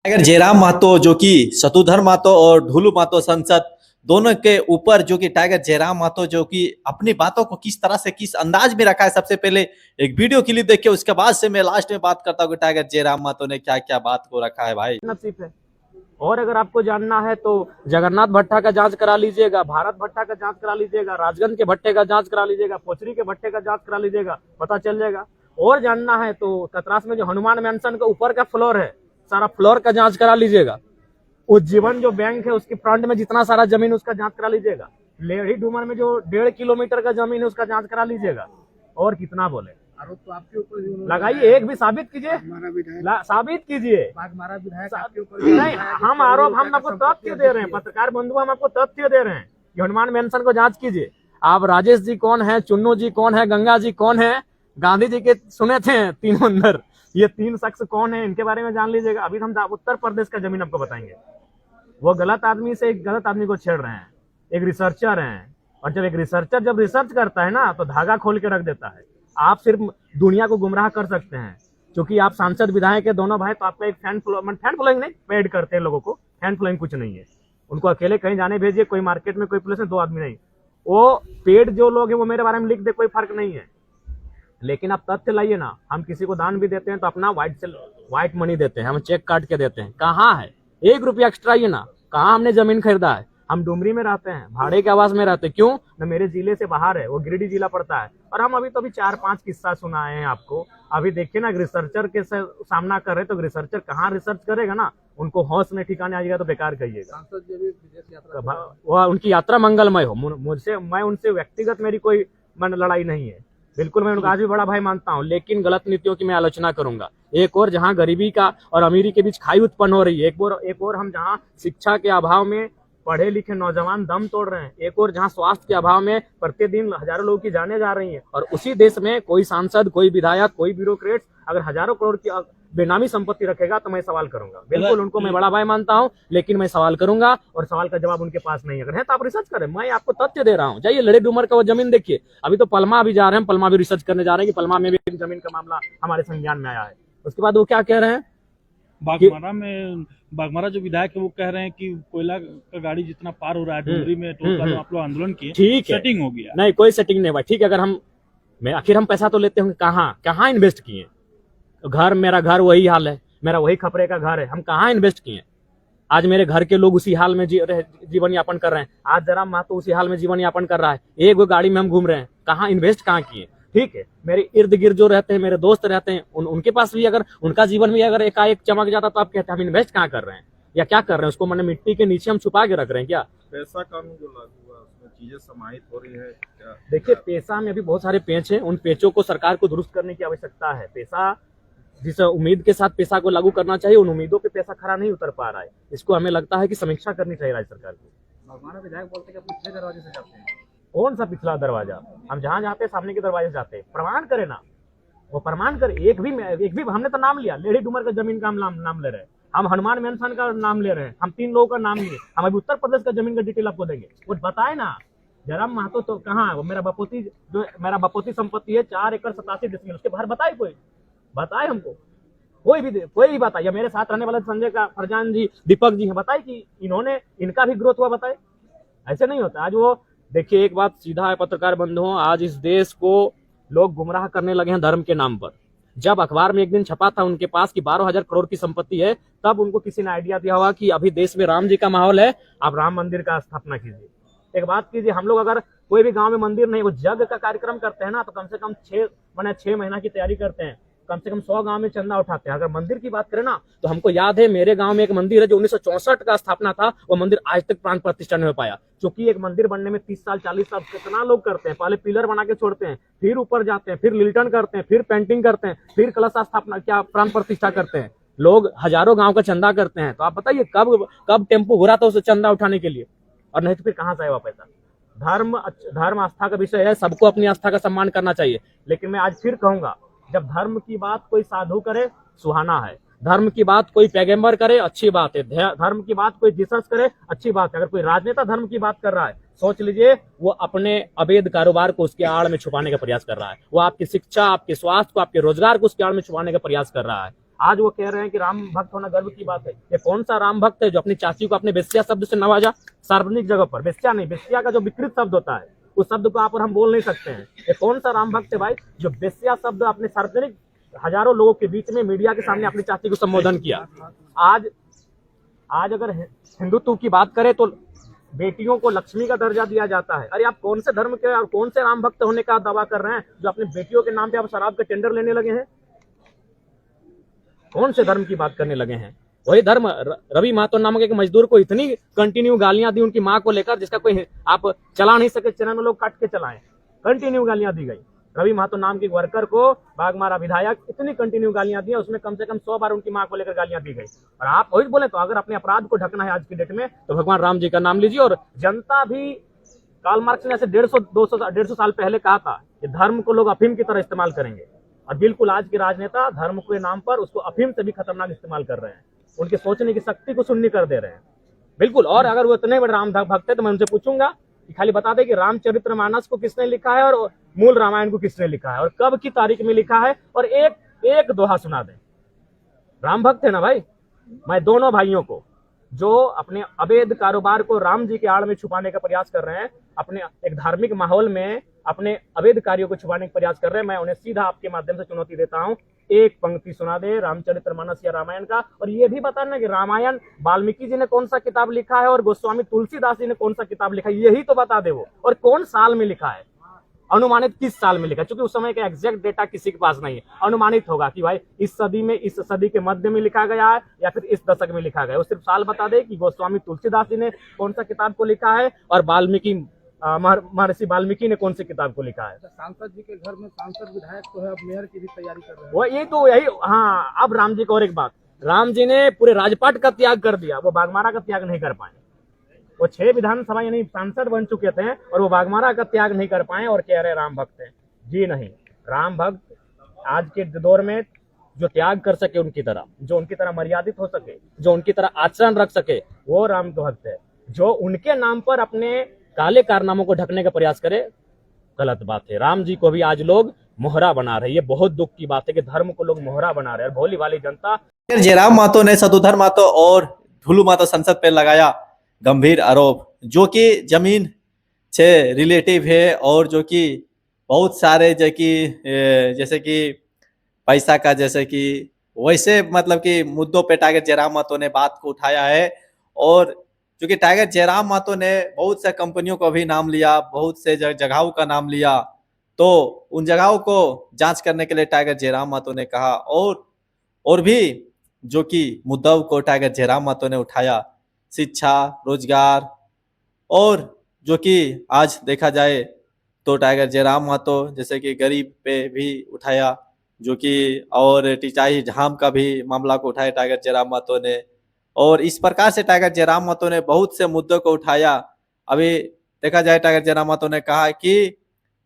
अगर जयराम महतो जो कि शत्रुधर महतो और ढुलू महतो संसद दोनों के ऊपर जो कि टाइगर जयराम महतो जो कि अपनी बातों को किस तरह से किस अंदाज में रखा है, सबसे पहले एक वीडियो क्लिप देखिए, उसके बाद से मैं लास्ट में बात करता हूँ कि टाइगर जयराम महतो ने क्या क्या बात को रखा है। भाई नसीब है। और अगर आपको जानना है तो जगन्नाथ भट्टा का जांच करा लीजिएगा, भारत भट्टा का जांच करा लीजिएगा, राजगंज के भट्टे का जांच करा लीजिएगा, पोचरी के भट्टे का जांच करा लीजिएगा, पता चल जाएगा। और जानना है तो कतरास में जो हनुमान मैंसन का ऊपर का फ्लोर है, सारा फ्लोर का जांच करा लीजिएगा। उज्जीवन जो बैंक है उसके फ्रंट में जितना सारा जमीन उसका जांच करा लीजिएगा। लेडी डूमर में जो 1.5 किलोमीटर का जमीन है उसका जांच करा लीजिएगा। और कितना बोले, आरोप तो आपके ऊपर लगाइए, एक भी साबित कीजिए, साबित कीजिए। हमारा विधायक आपके ऊपर नहीं, हम आरोप, हम आपको तथ्य दे रहे हैं, पत्रकार बंधु, हम आपको तथ्य दे रहे हैं कि हनुमान मेंशन को जांच कीजिए। आप राजेश जी कौन है, चुन्नू जी कौन है, गंगा जी कौन है, गांधी जी के सुने थे तीनों अंदर, ये 3 शख्स कौन है, इनके बारे में जान लीजिएगा। अभी हम उत्तर प्रदेश का जमीन आपको बताएंगे। वो गलत आदमी से एक गलत आदमी को छेड़ रहे हैं, एक रिसर्चर हैं। और जब एक रिसर्चर जब रिसर्च करता है ना तो धागा खोल के रख देता है। आप सिर्फ दुनिया को गुमराह कर सकते हैं क्योंकि आप सांसद विधायक है दोनों भाई, तो आपका एक फैन फॉलोइंग नहीं, पेड करते हैं लोगों को। फैन फॉलोइंग कुछ नहीं है, उनको अकेले कहीं जाने भेजिए, कोई मार्केट में, कोई पुलिस में, 2 आदमी नहीं। वो पेड जो लोग हैं वो मेरे बारे में लिख दे, कोई फर्क नहीं है। लेकिन आप तथ्य लाइए ना। हम किसी को दान भी देते हैं तो अपना व्हाइट मनी देते हैं, हम चेक काट के देते हैं। कहाँ है 1 रुपया एक्स्ट्रा आइए ना, कहाँ हमने जमीन खरीदा है। हम डुमरी में रहते हैं, भाड़े के आवास में रहते हैं, क्यों न, मेरे जिले से बाहर है, वो गिरिडीह जिला पड़ता है। और हम अभी तो अभी 4-5 किस्सा सुनाए हैं आपको। अभी देखिए ना, रिसर्चर के सामना कर रहे, तो रिसर्चर कहाँ रिसर्च करेगा ना, उनको होश में ठिकाने आ जाएगा तो बेकार कहिएगा। वह उनकी यात्रा मंगलमय हो। मुझसे, मैं उनसे व्यक्तिगत मेरी कोई लड़ाई नहीं है, बिल्कुल, मैं उनको आज भी बड़ा भाई मानता हूं, लेकिन गलत नीतियों की मैं आलोचना करूंगा। एक और जहां गरीबी का और अमीरी के बीच खाई उत्पन्न हो रही है, एक और हम जहां शिक्षा के अभाव में पढ़े लिखे नौजवान दम तोड़ रहे हैं, एक और जहां स्वास्थ्य के अभाव में प्रतिदिन हजारों लोगों की जाने जा रही हैं, और उसी देश में कोई सांसद, कोई विधायक, कोई ब्यूरोक्रेट अगर हजारों करोड़ की बेनामी संपत्ति रखेगा तो मैं सवाल करूंगा। बिल्कुल, उनको मैं बड़ा भाई मानता हूं, लेकिन मैं सवाल करूंगा और सवाल का जवाब उनके पास नहीं। अगर है तो आप रिसर्च करें, मैं आपको तथ्य दे रहा हूं। जाइए लेडी डूमर का वो जमीन देखिए। अभी तो पलमा भी जा रहे हैं, पलमा भी रिसर्च करने जा रहे हैं कि पलमा में भी एक जमीन का मामला हमारे संज्ञान में आया है। उसके बाद वो क्या कह रहे हैं, बागमारा जो विधायक है वो कह रहे हैं कि कोयला का गाड़ी जितना पार हो रहा है डुमरी में, टोल का जो आप लोग आंदोलन किए, ठीक है, सेटिंग हो गया। नहीं, कोई सेटिंग नहीं हुआ। ठीक है, अगर आखिर हम पैसा तो लेते होंगे, कहाँ इन्वेस्ट किए। घर, मेरा घर वही हाल है, मेरा वही खपरे का घर है, हम कहाँ इन्वेस्ट किए। आज मेरे घर के लोग उसी हाल में जीवन यापन कर रहे हैं। आज जयराम महतो उसी हाल में जीवन यापन कर रहा है। एक वो गाड़ी में हम घूम रहे हैं, कहाँ इन्वेस्ट कहाँ किए। ठीक है, मेरे इर्द गिर्द जो रहते हैं, मेरे दोस्त रहते हैं, उनके पास भी अगर उनका जीवन भी अगर एकाएक चमक जाता तो आप कहते हैं हम इन्वेस्ट कहाँ कर रहे हैं या क्या कर रहे हैं, उसको मैंने मिट्टी के नीचे हम छुपा के रख रहे हैं क्या। पैसा कानून जो लागू हुआ उसमें चीजें समाहित हो रही है क्या? देखिए, पैसा में अभी बहुत सारे पेच हैं, उन पेचों को सरकार को दुरुस्त करने की आवश्यकता है। पैसा, जिस उम्मीद के साथ पैसा को लागू करना चाहिए, उन उम्मीदों पे पैसा खरा नहीं उतर पा रहा है। इसको हमें लगता है कि समीक्षा करनी चाहिए राज्य सरकार को। हमारा विधायक बोलते हैं कि पिछले दरवाजे से जाते हैं। कौन सा पिछला दरवाजा? हम जहां जाते हैं सामने के दरवाजे से जाते हैं। प्रमाण करे ना, वो प्रमाण करे। एक भी हमने तो नाम लिया, लेडी डूमर का जमीन का हम नाम ले रहे हैं, हम हनुमान मेंशन का नाम ले रहे हैं, हम 3 लोगों का नाम लिए। हम अभी उत्तर प्रदेश का जमीन का डिटेल आपको देंगे, वो बताए ना। जयराम महतो तो कहाँ, मेरा बपोती संपत्ति है 4 एकड़ 87 डिसमिल, उसके बाहर बताए, कोई बताए हमको, कोई भी बताए। या मेरे साथ रहने वाले संजय का फरजान जी, दीपक जी हैं, बताए कि इनका भी ग्रोथ हुआ, बताए। ऐसे नहीं होता। आज वो देखिए, एक बात सीधा है पत्रकार बंधुओं, आज इस देश को लोग गुमराह करने लगे हैं धर्म के नाम पर। जब अखबार में एक दिन छपा था उनके पास कि 12,000 करोड़ की संपत्ति है, तब उनको किसी ने आइडिया दिया होगा कि अभी देश में राम जी का माहौल है, आप राम मंदिर का स्थापना कीजिए। एक बात कीजिए, हम लोग अगर कोई भी गांव में मंदिर नहीं, वो यज्ञ का कार्यक्रम करते हैं ना, तो कम से कम 6 महीना की तैयारी करते हैं, कम से कम 100 गांव में चंदा उठाते हैं। अगर मंदिर की बात करें ना, तो हमको याद है मेरे गांव में एक मंदिर है जो 1964 का स्थापना था, वो मंदिर आज तक प्राण प्रतिष्ठा नहीं हो पाया, क्योंकि एक मंदिर बनने में 30 साल 40 साल कितना लोग करते हैं। पहले पिलर बना के छोड़ते हैं, फिर ऊपर जाते हैं, फिर लिल्टन करते हैं, फिर पेंटिंग करते हैं, फिर कलश स्थापना, क्या प्राण प्रतिष्ठा करते हैं। लोग हजारों गाँव का चंदा करते हैं। तो आप बताइए कब टेम्पो घुरा था उसे चंदा उठाने के लिए, और नहीं तो फिर कहाँ से आएगा पैसा। धर्म आस्था का विषय है, सबको अपनी आस्था का सम्मान करना चाहिए। लेकिन मैं आज फिर कहूंगा, जब धर्म की बात कोई साधु करे, सुहाना है। धर्म की बात कोई पैगंबर करे, अच्छी बात है। धर्म की बात कोई जीसस करे, अच्छी बात है। अगर कोई राजनेता धर्म की बात कर रहा है, सोच लीजिए वो अपने अवैध कारोबार को उसके आड़ में छुपाने का प्रयास कर रहा है। वो आपकी शिक्षा, आपके स्वास्थ्य को, आपके रोजगार को उसके आड़ में छुपाने का प्रयास कर रहा है। आज वो कह रहे हैं कि राम भक्त होना गर्व की बात है। ये कौन सा राम भक्त है जो अपनी चाची को अपने बेस्या शब्द से नवाजा सार्वजनिक जगह पर? बेस्या नहीं, बेस्या का जो विकृत शब्द होता है उस शब्द को आप और हम बोल नहीं सकते हैं। ये कौन सा राम भक्त है भाई जो बेस्या शब्द अपने सार्वजनिक हजारों लोगों के बीच में मीडिया के सामने अपनी चाची को संबोधन किया? आज अगर हिंदुत्व की बात करें तो बेटियों को लक्ष्मी का दर्जा दिया जाता है। अरे आप कौन से धर्म के और कौन से राम भक्त होने का दावा कर रहे हैं जो अपनी बेटियों के नाम पे आप शराब के टेंडर लेने लगे हैं? कौन से धर्म की बात करने लगे हैं? वही धर्म रवि महतो नामक एक मजदूर को इतनी कंटिन्यू गालियां दी उनकी मां को लेकर, जिसका कोई आप चला नहीं सके, चैनल में लोग काट के चलाएं, कंटिन्यू गालियां दी गई। रवि महतो नाम के वर्कर को बागमारा विधायक इतनी कंटिन्यू गालियां दी, उसमें कम से कम 100 बार उनकी मां को लेकर गालियां दी गई। और आप वही बोले तो अगर अपने अपराध को ढकना है आज की डेट में तो भगवान राम जी का नाम लीजिए। और जनता भी, कार्ल मार्क्स ने ऐसे 150 साल पहले कहा था कि धर्म को लोग अफीम की तरह इस्तेमाल करेंगे, और बिल्कुल आज के राजनेता धर्म के नाम पर उसको अफीम से भी खतरनाक इस्तेमाल कर रहे हैं। उनके सोचने की शक्ति को शून्य कर दे रहे हैं बिल्कुल। और अगर वो इतने बड़े राम भक्त है तो मैं उनसे पूछूंगा कि खाली बता दे कि रामचरितमानस को किसने लिखा है और मूल रामायण को किसने लिखा है और कब की तारीख में लिखा है, और एक दोहा सुना दे। राम भक्त है ना भाई। मैं दोनों भाइयों को जो अपने अवैध कारोबार को राम जी के आड़ में छुपाने का प्रयास कर रहे हैं, अपने एक धार्मिक माहौल में अपने अवैध कार्यों को छुपाने का प्रयास कर रहे हैं, मैं उन्हें सीधा आपके माध्यम से चुनौती देता हूं, एक पंक्ति सुना दे रामचरितमानस या रामायण का, और ये भी बताना कि रामायण वाल्मीकि जी ने कौन सा किताब लिखा है और गोस्वामी तुलसीदास जी ने कौन सा किताब लिखा है, यही तो बता दे वो, और कौन साल में लिखा है, अनुमानित किस साल में लिखा है। क्योंकि उस समय का एग्जैक्ट डेटा किसी के पास नहीं है, अनुमानित होगा कि भाई इस सदी में, इस सदी के मध्य में लिखा गया है या फिर इस दशक में लिखा गया है। वो सिर्फ साल बता दे कि गोस्वामी तुलसीदास जी ने कौन सा किताब को लिखा है और वाल्मीकि महर्षि वाल्मीकि ने कौन सी किताब को लिखा है। सांसद जी के घर में सांसद विधायक तो है, अब मेयर की भी तैयारी कर रहे हैं। वो ये तो यही, हाँ। अब राम जी को और एक बात, राम जी ने पूरे राजपाट का त्याग कर दिया, वो बागमारा का त्याग नहीं कर पाए। वो 6 विधानसभा यानी सांसद बन चुके थे और वो बागमारा का त्याग नहीं कर पाए और कह रहे राम भक्त हैं। जी नहीं, राम भक्त आज के दौर में जो त्याग कर सके उनकी तरह, जो उनकी तरह मर्यादित हो सके, जो उनकी तरह आचरण रख सके, वो राम भक्त है। जो उनके नाम पर अपने काले कारनामों को ढकने का प्रयास करे, गलत बात है। राम जी को भी आज लोग मोहरा बना रहे हैं। ये बहुत दुख की बात है कि धर्म को लोग मोहरा बना रहे हैं। और भोली वाली जनता। जयराम महतो ने शत्रुधर महतो और ढुलू महतो संसद पर लगाया गंभीर आरोप, जो कि जमीन से रिलेटिव है और जो कि बहुत सारे जैसे कि पैसा का, जैसे कि वैसे मतलब कि मुद्दों पे टाइगर जयराम महतो ने बात को उठाया है। और क्योंकि टाइगर जयराम महतो ने बहुत से कंपनियों को भी नाम लिया, बहुत से जगहों का नाम लिया, तो उन जगहों को जांच करने के लिए टाइगर जयराम महतो ने कहा। और भी जो कि मुद्दों को टाइगर जयराम महतो ने उठाया, शिक्षा, रोजगार, और जो कि आज देखा जाए तो टाइगर जयराम महतो जैसे कि गरीब पे भी उठाया, जो कि और टिचाई झाम का भी मामला को उठाया टाइगर जयराम महतो ने। और इस प्रकार से टाइगर जयराम महतो ने बहुत से मुद्दों को उठाया। अभी देखा जाए टाइगर जयराम महतो ने कहा कि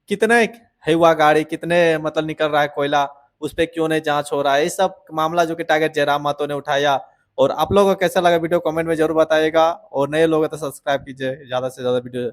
कितने हेवा गाड़ी, कितने मतलब निकल रहा है कोयला, उस पर क्यों नहीं जांच हो रहा है, ये सब मामला जो कि टाइगर जयराम महतो ने उठाया। और आप लोगों को कैसा लगा वीडियो कमेंट में जरूर बताइएगा, और नए लोग हैं तो सब्सक्राइब कीजिए, ज़्यादा से ज़्यादा वीडियो